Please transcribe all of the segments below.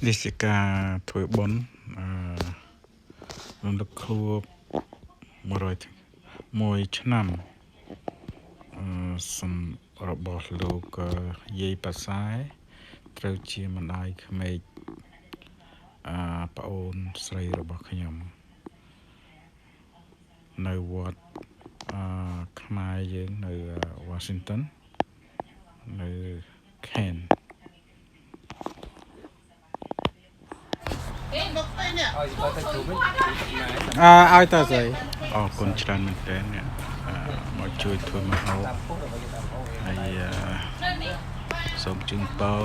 នេះជាការធ្វើបុណ្យរំលឹកខួប101ឆ្នាំរបស់លោកយាយប៉ាសែត្រូវជាម្ដាយក្មេកប្អូនស្រីរបស់ខ្ញុំនៅវត្តខ្មែរយើងនៅ Washington នៅ Kent ឲ្យតើស្អីអរគុណច្រើនមែនទែនអ្នកមកជួយធ្វើម្ហូបហើយសូមជូនពរ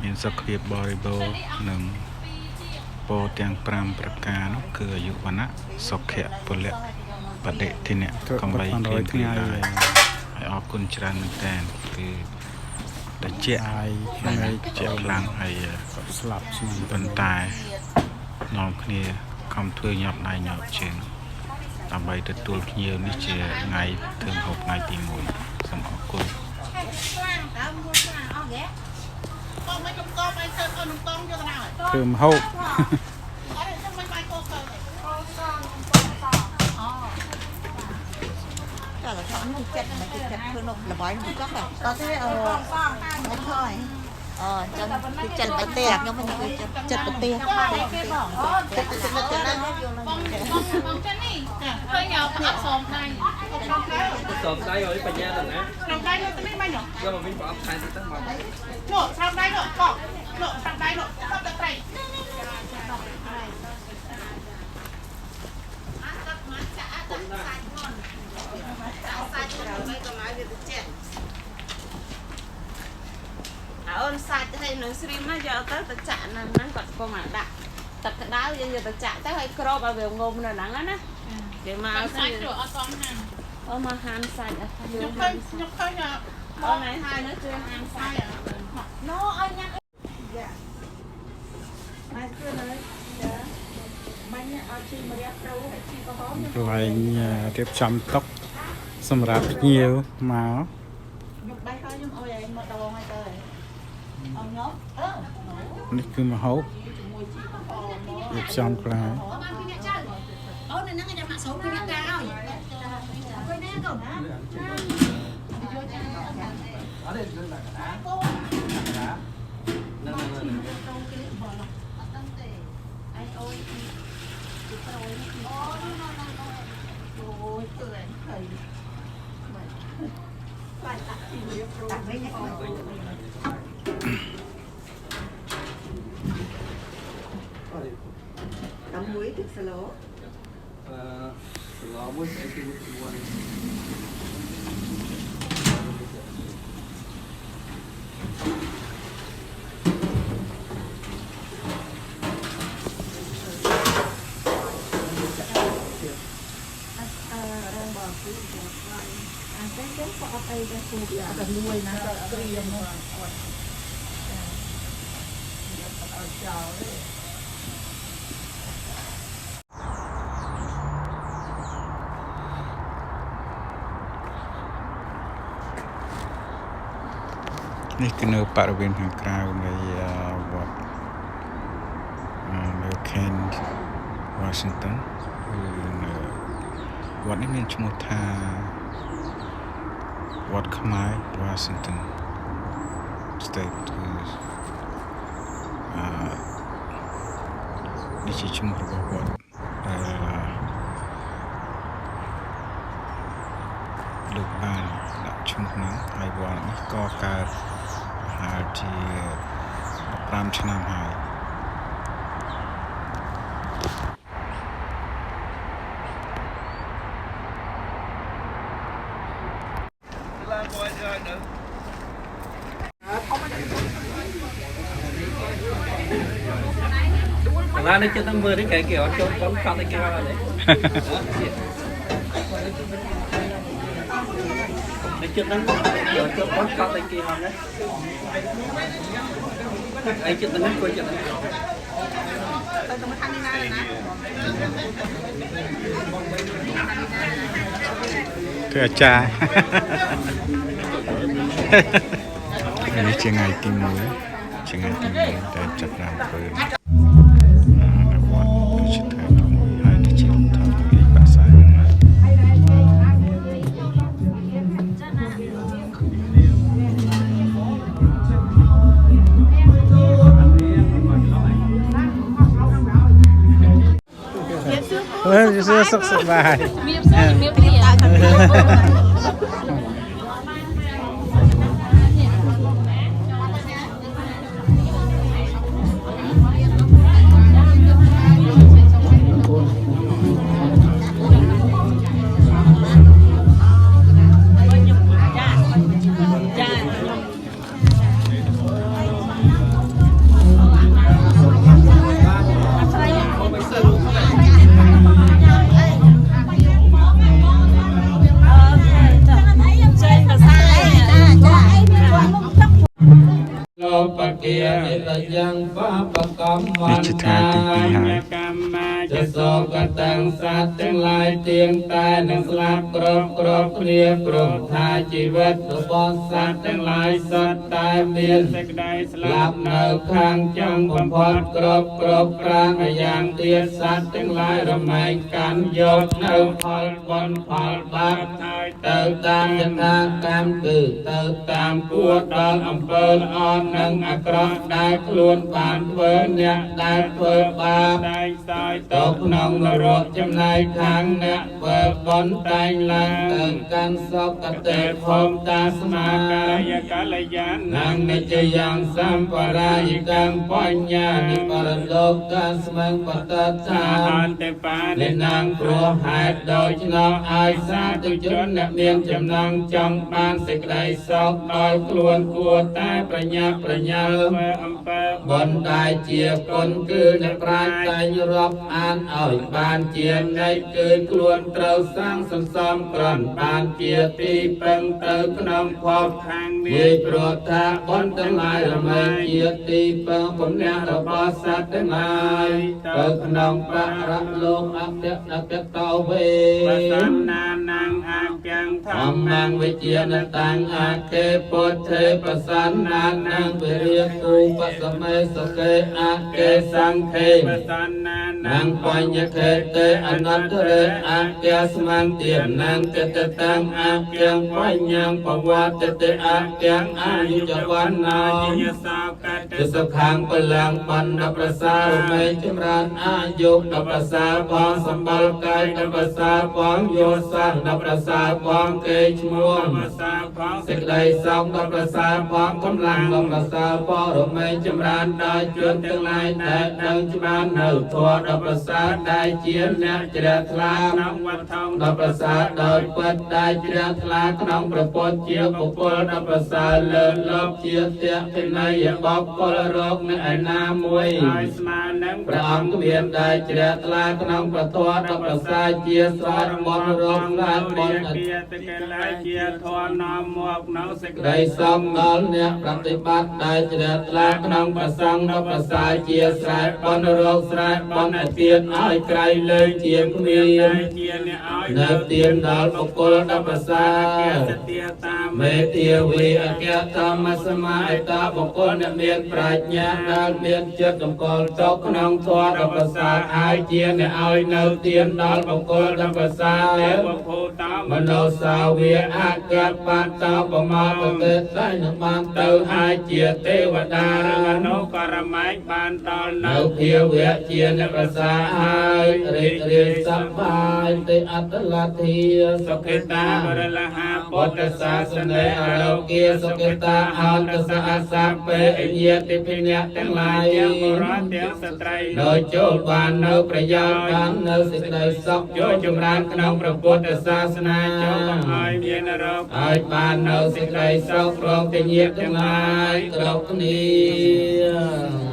មានសុខភាពបរិបូរណ៍និងពរទាំង5ប្រការនោះគឺអាយុវណ្ណៈសុខៈពលៈបដិធិនៈកំបីគេថ្ងៃហើយអរគុណច្រើនមែនទែនគឺតែជាឲ្យថ្ងៃជាខ្លាំងហើយស្លាប់ឆ្នាំប៉ុន្តែនាំគ្នាខំធ្វើញាប់ដៃញាប់ជើងដើម្បីទទួលភ្ញៀវនេះជាថ្ងៃធ្វើម្ហូបថ្ងៃទី1សូមអរគុណធ្វើម្ហូបlà chọn một chật mà cái chật thôi nó là bói nó chắc là có thế không thôi chân cái chân bánh tẹt nhưng mà cái chật bánh tẹt hơi nhỏ học sòm này sòm đây rồi phải nha rồi nè sòm đây nó tới mấy nhở do mà mình bỏ thay thì tất mà lộ sòm đây lộ cọ lộ sòm đây lộ sòm đất này ơn sạch hay nó stream nó giờ tới tự trạng nó còn con mà đặt tập cái đá giờ tự trạng tới hay crop vào về ngôm là nắng á để mà sạch rồi mà han sạch nhục khơi nhở con này hai nó chưa han sạch nó ơi nhắc lại tiếp chăm tóc xong rạp nhiều màនេះគឺម្ហូបរៀបចំខ្លះអូននឹងខ្ញុំមកសូមពីអ្នកតាឲ្យអង្គុយណាកូនណាអត់ទេលើកតាកូននឹងអត់ដឹងទេអីអូយទៅប្រួយអូអូយទៅឯងឃើញបាច់ដាក់ពីរៀបរយដាក់វិញអូយđóng muối thịt sả lố muối sẽ kêu muốiនេះគឺនៅបរិវេណខាងក្រៅនៃវត្តនៅ Kent Washington គឺនៅវត្តនេះមានឈ្មោះថាវត្តខ្មែរ Washington State គឺនេះជាឈ្មោះរបស់វត្តដែលលោកបានដាក់ឈ្មោះហ្នឹងហើយវត្តនេះក៏កើតហើយជា15ឆ្នាំហើយlà nó chưa tăng mưa đấy cái kiểu cho con cọt cái kia này nó chưa tăng kiểu cho con cọt cái kia này ấy chưa tăng quay chưa tăng thưa chaនេះជាថ្ងៃទី1 ចង្អាទាំងនេះដែលចាប់ដើមធ្វើនៅវត្តដូចតែមួយហើយទៅជាថតពីបាសាសុខសប្បាយមានសុខមានព្រានេះជាថ្ងៃទី2ហើយจะโศกตังสัตว์ทั้งหลายเตียงตายนังสลับกรอบគ្នាព្រមថាជីវិតរបស់សត្វទាំងឡាយសត្វតែមានសេចក្តីស្លាប់នៅខាងចុងបំផុតគ្រប់ប្រាងយ៉ាងទៀតសត្វទាំងឡាយរមែងកាន់យកនៅផលបុណ្យផលបាបហើយទៅតាមយថាកម្មគឺទៅតាមគួរដល់អំពើល្អនិងអាក្រក់ដែលខ្លួនបានធ្វើអ្នកដែលធ្វើបាបតែងសោយតកក្នុងនរកចំណែកខាងអ្នកធ្វើបុណ្យតែងឡើងទៅកាន់សុគតិភពតាស្មាកាយកាលយាននិងនិច្ចយ៉ាងសម្បរាយកម្មបញ្ញានិបរលោកតាស្មឹងបតតាអន្តេបានិនាងព្រោះហេតុដូច្នោះឲ្យសាធុជនអ្នកមានចំណងចង់បានសេចក្តីសុខដោយខ្លួនគួរតែប្រញាប់ប្រញាល់ធ្វើអំពើបុណ្យដែលជាគុណគឺអ្នកប្រាជ្ញតែងរាប់អានឲ្យបានជានៃគឺខ្លួនត្រូវសាងសន្សំក្រន់បានជាទីពឹងទៅក្នុងភពខាងនេះព្រោះថាបុណ្យទាំងឡាយរមែងជាទីពឹងពុញ្ញរបស់សត្វទាំងឡាយទៅក្នុងបរលោកអព្យនពតោវេបសំណានាងអាទាំងធម្មងវិជានតាំងអាកេពុទ្ធេបសន្នានាងវិរិយទូបសមេសកេអាកេសង្ឃេបសន្នានាងបញ្ញខេតេអនត្តរេអាកេស្មានទាននាងកតតាំងអាកេបញ្ញបវតតេអាកេអាយុចវណ្ណាញសោកតេសុខាងបលាំងបណ្ឌប្រសាមេចម្រើនអាយុដល់ប្រសាផងសម្បល់កាយដល់ប្រសាផងយោសាដល់ប្រសាផងគេឈ្មោះប្រសាផងសេចក្តីសោកដល់ប្រសាផងកម្លាំងដល់ប្រសាផងរមែងចម្រើនដល់ជនទាំងឡាយដែលដឹងច្បាស់នៅធម៌ដល់ប្រសាដែលជាអ្នកជ្រះថ្លាក្នុងវត្ថុដល់ប្រសាដោយពិតដែលជ្រះថ្លាក្នុងព្រះពុទ្ធជាបុគ្គលដល់ប្រសាលើលោកជាតេកិន័យបុគ្គលរោគនៅឯណាមួយហើយស្មើនឹងព្រះអង្គមានដែលជ្រះថ្លាក្នុងព្រះធម៌ដល់ប្រសាជាស្រោចបនរោគឡានបនអតិតកិលេសជាធម៌នាំមកនៅសេចក្តីសំដល់អ្នកប្រតិបត្តិដែលជ្រះថ្លាក្នុងព្រះសង្ឃដល់ប្រសាជាស្រែបនរោគស្រែបនអតិតឲ្យក្រៃលែងជាគ្មានជាអ្នកឲ្យនៅទានដល់បុគ្គលដល់ប្រសាសទាតាមេទាវីអគ្គធម្មសមាអតាបុគ្គលអ្នកមានប្រាជ្ញាដែលមានចិត្តតម្កល់ចុកក្នុងធម៌ដល់ប្រសាហើយជាអ្នកឲ្យនៅទានដល់បុគ្គលដល់ប្រសាទេវភូតមនោសាវាអគ្គបតោបមាប្រទេតែនឹងបានទៅហើយជាទេវតាឬអនុករម៉ែងបានដល់នៅភាវៈជាអ្នកប្រសាហើយរីករាយសប្បាយទេអត្តលទ្ធាសុខេតាបរលហាពុទ្ធសាសនាអរោគាសុខេតាអន្តសអសាពេអញ្ញាតិភិនៈទាំងឡាយទាំងបុរសទាំងស្ត្រីដោយចូលបាននៅប្រយោជន៍បាននៅសេចក្តីសុខចូលចម្រើនក្នុងព្រះពុទ្ធសាសនាចូលកុំឲ្យមានរោគឲ្យបាននៅសេចក្តីសុខរកទញាតទាំងឡាយគ្រប់គ្នា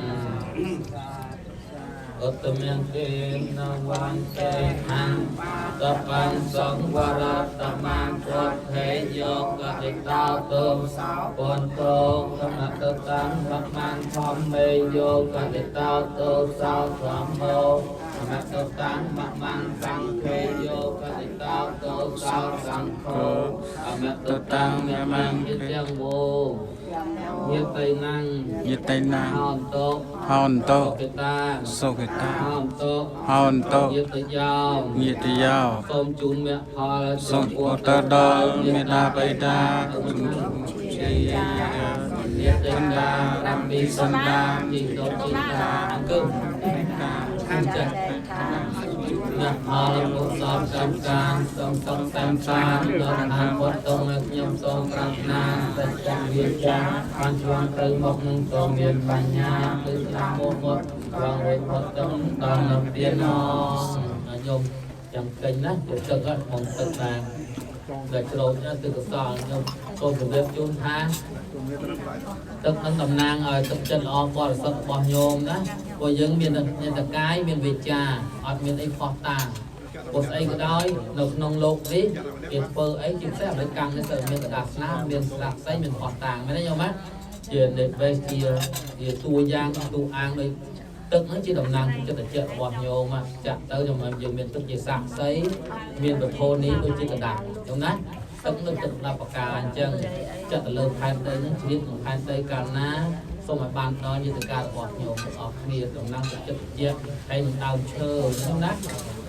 ឧត្តមទេនវន្តេអង្តបញ្សង្វរតមាពុទ្ធេយកតិតោទុសោពន្តោសមតតាំបមានធម្មេយកតិតោទុសោធម្មោសមតតាំបមានសង្ឃេយកតិតោទុសោសង្ឃោសមតតាំបមានយិទាំងវោ nhiệt tây năng nhiệt tây na hòn tô sô kê ta hòn tô nhiệt tây yao xôm chun mẹ phò sô cô ta đo mẹ đa bay đa chân đa làm bị sân đa chỉ đốt chỉ đa ăn cơm ăn chặt nhặt phò là một xóm tam can xóm tam can đón hàng quật tông ngực nhom tông căng na tất cả việt cha ban chuông từ một nâng tông miền bản nhà từ làm một vàng với một tông toàn lập tiền nó nhom chẳng kênh đó để cho các mong tất cả để cho từ cái sò nhom tôi cũng biết chun tha tức nó tầm nang rồi tức chân o qua sập bò nhôm đó rồi dân miền cái miền việt trà ở miền ấy phò tàng một ấy cái đói nông lục đi việt phơ ấy chính xác lấy căng cái sự miền đạp ná miền đạp xây miền phò tàng mấy đấy nhau mắt chuyện để về thì tu giang tu an đây tức nó chỉ đồng năng cho tập trận bò nhôm mà chạm tới trong mà dùng miền tức gì sạc xây miền bậc thôn ní tôi chỉ cần đạp đúng đấy tức nó tức là bậc cà chân chặt lời phai đây những chuyện của phai đây cà ná xong rồi bàn đó như từ ca bọt nhôm ở kia đồng năng chất chết hay mình đào chơi nhôm nát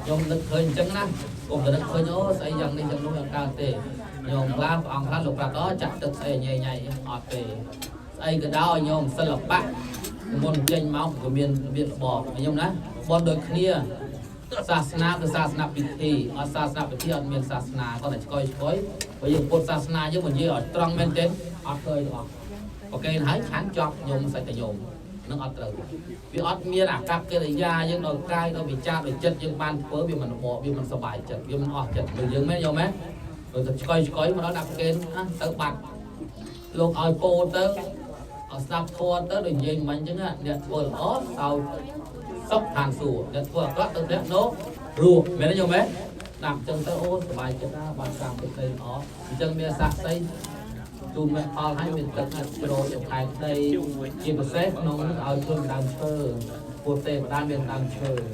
nhôm lực hơi chân nát cùng với lực hơi nhớ xây dần đi dần lúc em cao tề nhôm lá ông lá lục là đó chặt được xây nhảy nhảy ọt về xây cái đó nhôm sân lập bát môn tranh máu của miền bò nhôm nát bọt đôi kiaศาสนาคือศาสนาพิธีศาสนาพิธีอันมีศาสนาก็แต่ก้อยbây giờพุทธศาสนาเยอะเหมือนเยอะตรังเมนเทนอัดเลยหรอโอเคหายขันจอบโยมใส่แต่โยมนึกอัดเลยวิอัดมีหลักกับเกลียายังโดนใกล้โดนวิจารโดนจัดยังบ้านเฟ้อวิมันบ่วิมันสบายจัดวิมันออกจัดหรือยังไม่โยมไหมหรือจะก้อยมาแล้วดับเกณฑ์เติมบัตรลงเอาโปเตอร์เอาซับโทนเตอร์โดยยิงมันจังอ่ะเนี่ยเปิดอ๋อเสาสอบทางสู่เด็ดพวกก็ตึกเด็ดโน้รูไม่ได้ยังไหมนำจังเตอโอ้สบายจังนะบางครั้งเป็นเลยอ๋อจังเมียสักใส่จูนแม่พอให้เป็นตึกโปรจากไทยได้กินเซ็ตน้องเอาชนดำเชอร์โปรเตปด้านเป็นดำเชอร์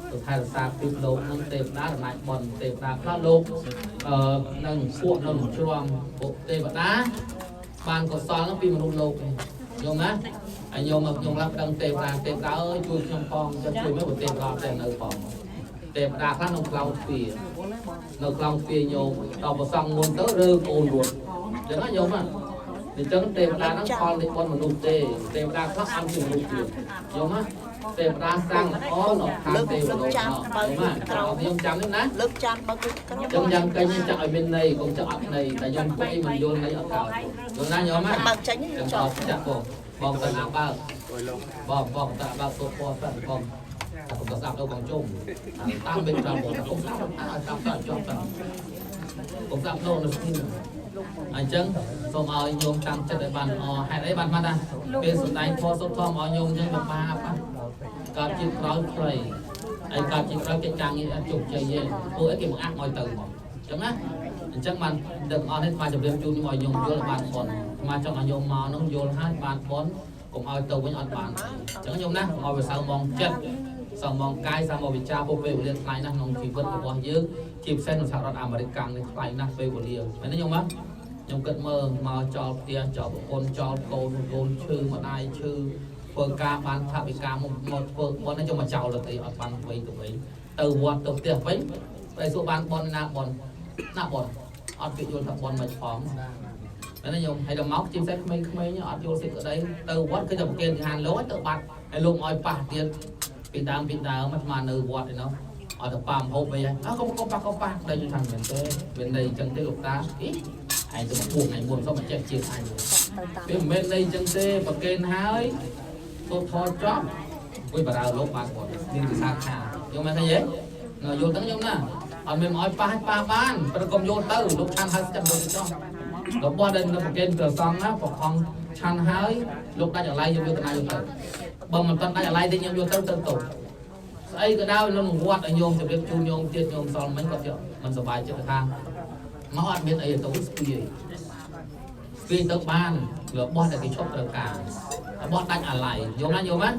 ตัวไทยซาปิดโลกนั่งเตปด้านไหนบอลเตปด้านพระโลกนั่งพวกนั่งช่วงโปรเตปด้านบางก็ซ้อนแล้วปีมนุษย์โลกยงนะไอ้โยมยงรับดังเตะดาเอ้ยช่วยชมปองจะช่วยไม่หมดเตะดาแต่เนื้อปองเตะดาข้างนอกเราเปียนอกเราเปียโยมเราประสังมนเตอเรือโอนรวดเดี๋ยวนะโยมอ่ะเดี๋ยวจังเตะดานั่งคอนในบอลมนุษย์เตะดาข้างอันถึงมนุษย์เปียโยมอ่ะเตะดาสร้างอ้อหนอกทางเตะโยมอ่ะเราโยมจำด้วยนะเลิกจำบางทีจังยังไกลยังจะเอาเป็นในคงจะอัดในแต่โยมไปมันโยนในอัดเก่าโยนนะโยมอ่ะจังตอบจับผมbom tận áo bao bom tận bao số bom tận bom cũng có sạp đâu còn chung tam bên trong cũng sạp cho cũng sạp đâu được anh chân xong ao nhôm tăng trên đại bàn hai đấy bàn mà ta bên số tay phô số thom ao nhôm trên một ba apa cả chiếc rau play anh cả chiếc rau cái trang như anh chụp chơi gì tôi ấy cái một ác mọi từ chẳng á chẳng man được ao hết mà chụp đêm chung mọi nhôm vô là bàn còn mà trong nhôm màu nó vô hai bàn bón cũng ao từ với nhọn bàn chẳng nhôm nè ao về sau mong chết sau mong cái sau mong bị cha bố về liên khai nè nông thủy vật của bọn dữ chìm sen sạc rọt American này khai nè về của liều mấy nó nhôm á nhôm cất mơ màu cho tia cho con cho côn chư mà ai chư phơi ca bàn tháp bị ca một phơi bọn nó cho mà chào là thấy ở bàn về tụi ấy từ vọt từ tiệc với đây số bàn bọn nè bọn ở vị vô thập bọn mạch phóng đấy là dùng hay đồng máu chim sét mấy nhá ở vô xịt ở đây từ vót cái dòng kia thì hàn lối tự bạt hay luôn oi bạt tiền bị đào mất mà nở vót thì nó ở tập pam hộp về không có bạc đây như thằng bên đây chân thế lục ta ít ai từ buồn sao mà chạy chiều ai bên đây chân thế và kênh hái tôi thò chóp với bà đào lốp bạc còn đi từ xa xa vô mà thấy dễ ngồi vô tấn vô nè ở bên mọi ba ban phải cùng vô tới lúc ăn hai trăm đô cho lúc qua đây nó kênh cửa xong á hoặc không chăn hái lúc đã trở lại vô cái này vô tới bằng mình tân đã trở lại thì vô tới tân tụ ấy cái đau nó quạt ở nhôm thì biết chu nhôm tiệt nhôm xong mấy con chuyện mình sờ bài chưa được thang nó ăn bên ấy tấu vì tớ ban lửa bót là cái chốt tờ cả bót đánh à lại vô má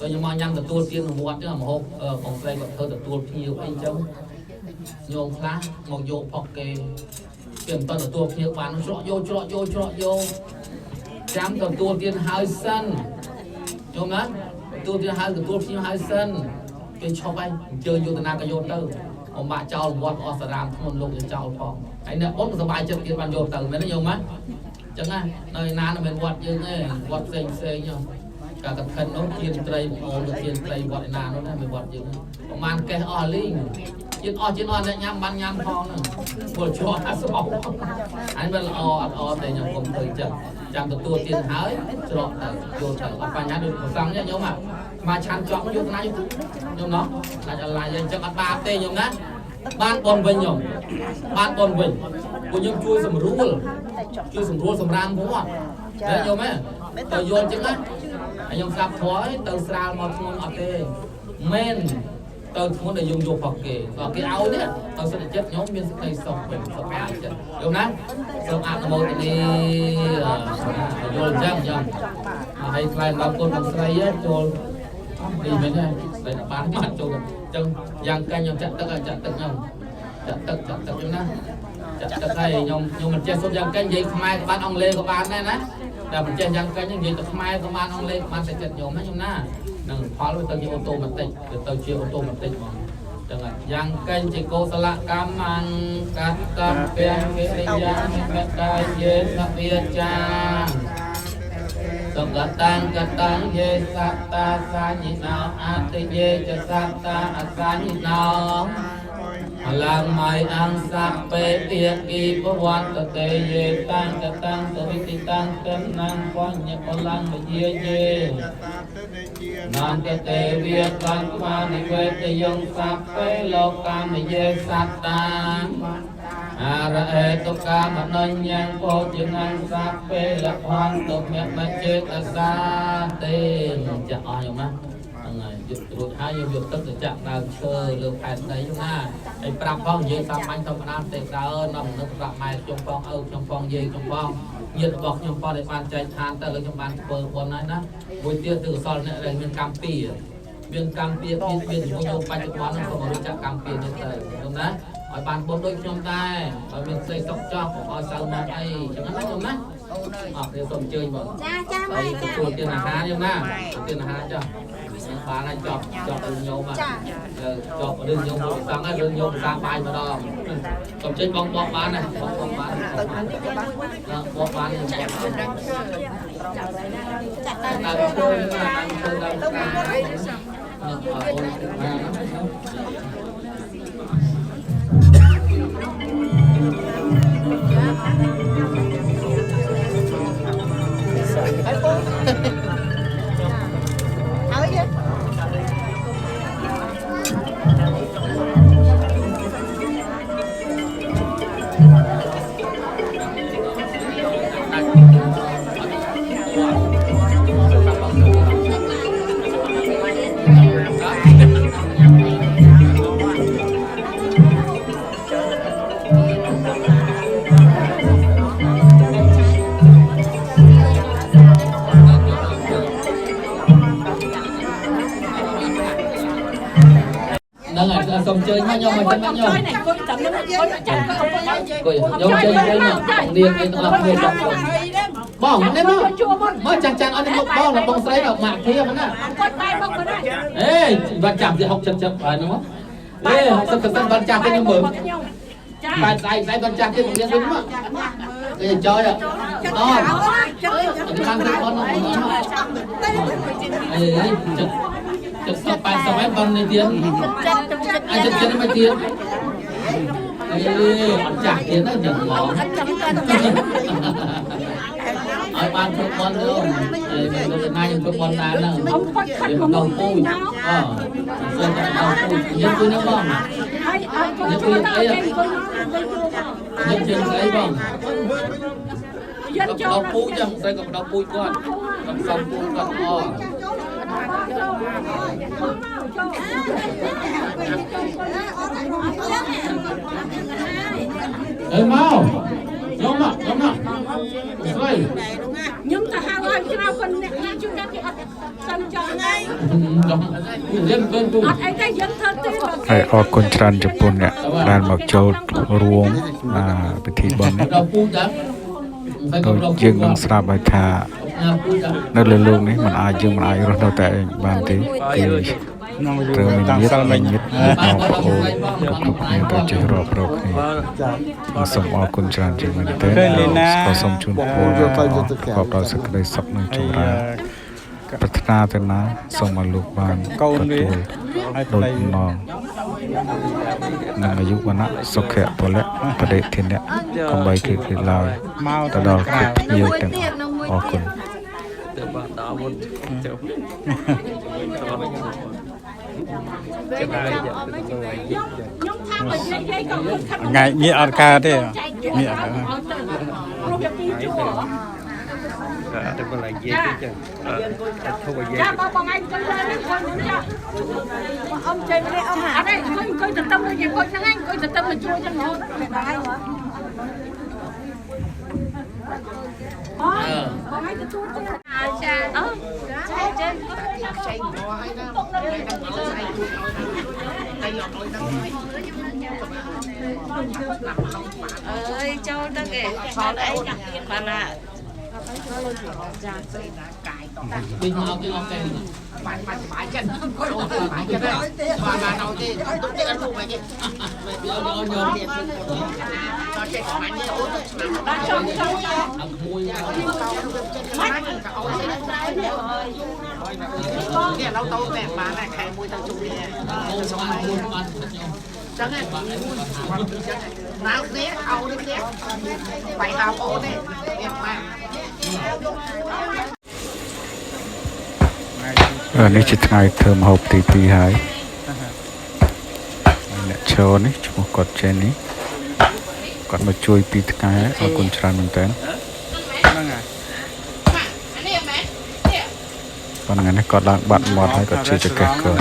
rồi nhưng mà nhang từ tua tiên một bót chứ là một hộp còn đây còn thơ từ tua nhiều anh chống nhôm lá một vô phọc kê kiểm toàn ở tua nhiều bán nó chọ vô ចាំទទួលទានហើយសិនយល់ណាទទួលទានហើយទទួលភ្ញៀវហើយសិនគេឈប់ហើយអញ្ជើញយកទៅណាក៏យកទៅអមបាក់ចោលវត្តអសរាមធ្ងន់លោកចោលផងហើយអ្នកបងសុបាយចិត្តទៀតបានយកទៅមែនទេយល់មកចឹងណានៅណានៅមានវត្តយើងទេវត្តផ្សេងហ្នឹងការកឋិននោះជាត្រីបងអូនទៅជាត្រីវត្តឯណានោះណាមានវត្តយើងប្រហែលកេះអស់លីងជាអស់អ្នកញ៉ាំបានញ៉ាំផងហ្នឹងពលជាប់អាស្រោហើយមិនល្អអត់អត់ទេខ្ញុំកុំធ្វើចឹងចាំទទួលទានហើយច្រកទៅយកទៅអត់បញ្ហាដូចប្រសងញោមមកឆានចង់យកណាយកញោមណោះដាច់អឡាយចឹងអត់បាបទេញោមណាបានបនវិញញោមបានបនវិញពួកខ្ញុំជួយសម្រួលសម្រាមវត្តតែញោមទៅយល់ចឹងណាហើយខ្ញុំស្ដាប់ធម៌ទៅស្រាលមកធ្ងន់អត់ទេមែនទៅធ្ងន់ដែលយើងយកផងគេដល់គេឲ្យនេះទៅសេដ្ឋកិច្ចខ្ញុំមានសេចក្តីសុខវិញសុខកាយចិត្តយល់ណាសូមអនុមោទនាយល់ចឹងខ្ញុំហើយថ្លែងដល់គុណបងស្រីចូលនេះមែនទេស្រីបានមកចូលចឹងយ៉ាងកាញ់ខ្ញុំចាក់ទឹកខ្ញុំចាក់ទឹកចឹងណាចាក់ទឹកហើយខ្ញុំមិនចេះសុទ្ធយ៉ាងកាញ់និយាយខ្មែរក៏បានអង់គ្លេសក៏បានដែរណាតែមិនចេះយ៉ាងកាញ់និយាយទៅខ្មែរក៏បានអង់គ្លេសក៏បានតែចិត្តខ្ញុំណាខ្ញុំណានឹងផលវាទៅជាអូតូម៉ាទិកទៅជាអូតូម៉ាទិកហ្មងចឹងយ៉ាងកាញ់ជាកុសលកម្មអង្គកតពៈកិរិយានិមិត្តកាយេសវិចាសុខតាំងកតាំងយេសត្តាសាញិណោអតិយេចសត្តាអសាញិណោអឡើងមៃអង្គសัพពេពាគីពវន្តតេយេតាំងកតាំងសវិតិតាំងកិនណាំបញ្ញបលាំងវិជាយេនាមតេវិកੰវានិវេតយងសัพពេលោកាមយេសត្តាអរអេតុកាមនញ្ញងពោជនាងសัพពេលភន្តមេបចេតសាទេចាអស់យំណាហ្នឹងហើយយករួចហើយយកទឹកទៅចាក់ដើមឈើលើផែនដីហ្នឹងណាហើយប្រាប់ផងនិយាយតាមបាញ់ធម្មតាទេដើរនាំនឹកប្រាប់ម៉ែខ្ញុំផងឪខ្ញុំផងយាយខ្ញុំផងញាតិរបស់ខ្ញុំផងដែលបានចែកឋានទៅលើខ្ញុំបានធ្វើបុណ្យហើយណាមួយទៀតគឺកុសលអ្នកដែលមានកម្មពីមានកម្មពីមានជំនួយបច្ចុប្បន្នហ្នឹងសូមរៀបចាក់កម្មពីនេះទៅខ្ញុំណាឲ្យបានបុណ្យដូចខ្ញុំដែរឲ្យមានសេចក្តីសុខចោះឲ្យសៅមកអីចឹងណាខ្ញុំណាអត់ទេសូមអញ្ជើញបងចាម៉ែចាទទួលទានអាហារខ្ញុំណាទានអាហារចោះបានហើយចប់រឿងញោមចប់រឿងញោមប្រសងហើយរឿងញោមប្រសាបាយម្ដងសូមចេញបងបោះបានណាបោះបានបោះបានចាក់សូមអញ្ជើញមកខ្ញុំមកចាំខ្ញុំខ្ញុំចេញមកនាងឯងទាំងអស់គ្នាចាំបងនេះមកចាំអត់មកបងស្រីដល់ម៉ាក់ធៀមណាគាត់បែរមកមិនដែរអេបាត់ចាំទី60ហើយនោះអេ60បាត់ចាស់ទៅខ្ញុំមើលបែរស្អែកបាត់ចាស់ទៀតមករៀនវិញមកគេចោយអត់ខាងទៅបងអេ70 80ហើយបងនេះទៀតអាចចិត្តមកទៀតអេអត់ចាស់ទៀតណាចឹងហ្មងឲ្យបានគ្រប់បនទៅអេមិនទៅណាខ្ញុំគ្រប់បនដែរហ្នឹងខ្ញុំដល់ពូជសូមតែដល់ពូជយើងគឺនេះបងហើយយើងគឺអីយើងជិះស្អីបងយើងចូលពូជចឹងស្រីក៏ដល់ពូជគាត់ខ្ញុំសុំពូជគាត់អើមកខ្ញុំមកស្រីខ្ញុំទៅហៅឲ្យក្រៅប៉ុណ្ណេះណាជួយដល់គេអត់សិនចង់ហ្នឹងយើងកូនពូអត់អីទេយើងធ្វើទេហើយអរគុណច្រើនចំពោះអ្នកដែលមកចូលរួមពិធីបុណ្យនេះដូចយើងនឹងស្រាប់ហើយថា នៅលើលោកនេះมันអាចយើងមិនអាចរស់នៅតែបានទេគឺត្រូវមានញាតិបងប្អូនគ្រប់គ្នាទៅចេះរាប់រកគ្នាសូមអរគុណច្រើនជាងមែនទែនក៏សូមជូនពរប្រកបដោយសេចក្តីសុខនិងចម្រើនប្រាថ្នាទៅណាសូមឲ្យលោកបានកូនទទួលដោយបំណងនិងអាយុវណ្ណៈសុខៈពលៈបដិធិនៈកំបីគឺឡើយទៅដល់គ្រប់ភ្ញៀវទាំងអរគុណថ្ងៃងាកអត់កើតទេងាកអត់ទៅបើឡាយនិយាយចឹងធូបនិយាយចាបងឯងទៅលើនេះគាត់នេះចាអ៊ំចេញនេះអ៊ំអត់ទេអង្គុយទៅទៅនិយាយគាត់ហ្នឹងឯងអង្គុយទៅទៅមកជួយចឹងរហូតដល់ឯងហ៎បងឯងទទួលទៅចាអូចេញចេញឲ្យណាអើយចូលទៅគេខលអីបានណាចាស្អីណាកាយតោះវិញមកគេអត់ទេបានសុបាយចិត្តគាត់អត់សុបាយចិត្តទេបានអត់ទេទុកទេអត់មកទេយកទៀតដល់ចេះស្មាញ់ទៅដល់ចង់អត់មួយមកមិនក៏អត់ទេគេเราទៅតែបានតែខែមួយទៅជុំនេះសុបាយបានចឹងហ្នឹងបានចឹងណាស់នេះអោនេះទៀតបាយហៅអូនទេវាបាននេះជាថ្ងៃធ្វើម្ហូបទី2ហើយអ្នកឈរនេះឈ្មោះគាត់ចេននេះគាត់មកជួយ2ថ្ងៃអរគុណច្រើនមែនតើហ្នឹងហើយប៉ុន្តែនេះគាត់ឡើងបាត់មាត់ហើយគាត់ជឿចកេះគាត់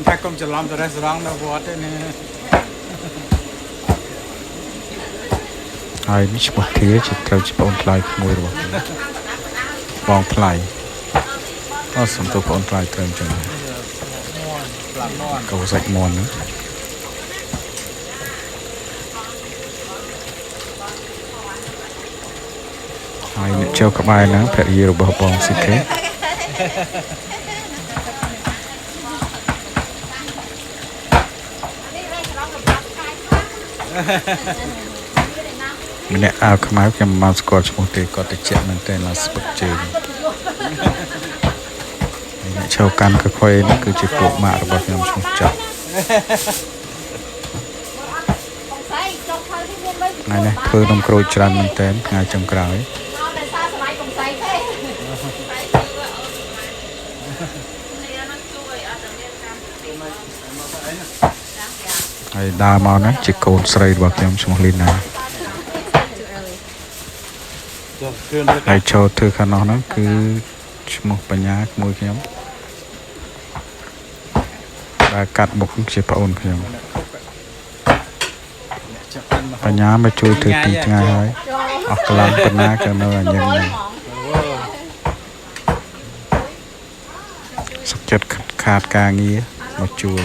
តែកុំច្រឡំទៅរេស្តូរ៉ង់នៅវត្តទេនេះហើយនេះឈ្មោះធាជាត្រូវជាបងថ្លៃមួយរបស់បងថ្លៃអត់សំទោសបងថ្លៃត្រឹមចឹងកោសាច់មន់ហ្នឹងហើយអ្នកចូលក្បែរហ្នឹងភរិយារបស់បងស៊ីខេម្នាក់អាវខ្មៅខ្ញុំមិនស្គាល់ឈ្មោះទេគាត់ទៅជាក់មែនតើឡើងស្ពឹកជើងអ្នកឈរកាន់កខ្វេនេះគឺជាពួកម៉ាក់របស់ខ្ញុំឈ្មោះចប់ថ្ងៃនេះធ្វើនំក្រូចច្រើនមែនតើថ្ងៃចុងក្រោយហើយដើរមកហ្នឹងជាកូនស្រីរបស់ខ្ញុំឈ្មោះលីណាហើយចូលធ្វើខាងនោះហ្នឹងគឺឈ្មោះបញ្ញាមួយខ្ញុំដែលកាត់មុខជាប្អូនខ្ញុំបញ្ញាមកជួយធ្វើ2ថ្ងៃហើយអស់កន្លងប៉ុណ្ណាក៏នៅញ៉ឹងសុខចិត្តខាតការងារមកជួយ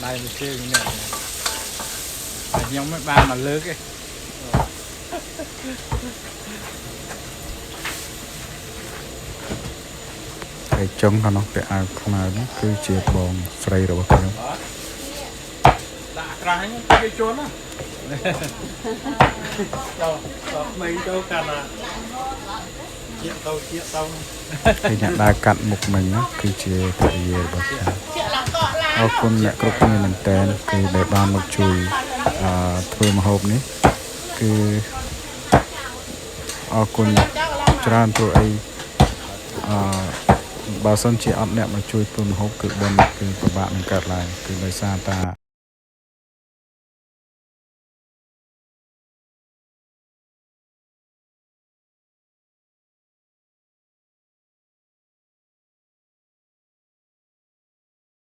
ដៃមកជើងនេះខ្ញុំមិនបានមកលើកទេហើយចុងខាងនោះពាក់អាវខ្មៅនេះគឺជាបងស្រីរបស់ខ្ញុំដាក់ក្រាស់ហ្នឹងគេជន់ណាចូលមិនចូលកាន់ណាជាទៅហើយអ្នកដើរកាត់មុខមិញគឺជាភរិយារបស់ខ្ញុំអរគុណអ្នកគ្រប់គ្នាមែនតើគឺដែលបានមកជួយធ្វើម្ហូបនេះគឺអរគុណច្រើនព្រោះអីបើសិនជាអត់អ្នកមកជួយធ្វើម្ហូបគឺបនគឺពិបាកនឹងកើតឡើងគឺដោយសារតា